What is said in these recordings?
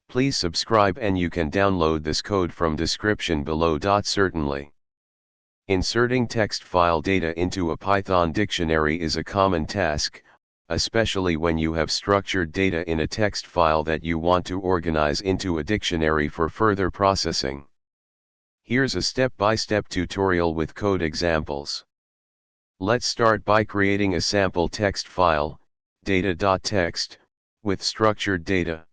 Please subscribe and you can download this code from description below. Certainly. Inserting text file data into a Python dictionary is a common task, especially when you have structured data in a text file that you want to organize into a dictionary for further processing. Here's a step-by-step tutorial with code examples. Let's start by creating a sample text file, data.txt, with structured data.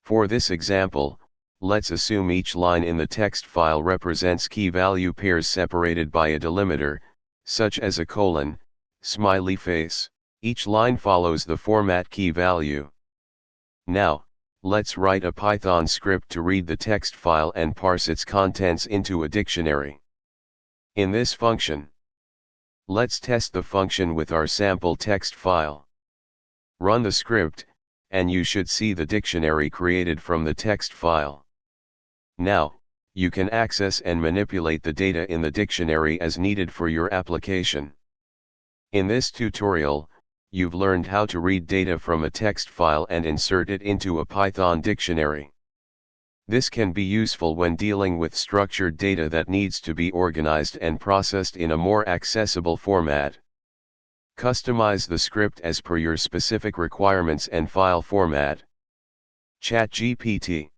For this example, let's assume each line in the text file represents key-value pairs separated by a delimiter, such as a colon, smiley face. Each line follows the format key-value. Now, let's write a Python script to read the text file and parse its contents into a dictionary. In this function, let's test the function with our sample text file. Run the script, and you should see the dictionary created from the text file. Now, you can access and manipulate the data in the dictionary as needed for your application. In this tutorial, you've learned how to read data from a text file and insert it into a Python dictionary. This can be useful when dealing with structured data that needs to be organized and processed in a more accessible format. Customize the script as per your specific requirements and file format. ChatGPT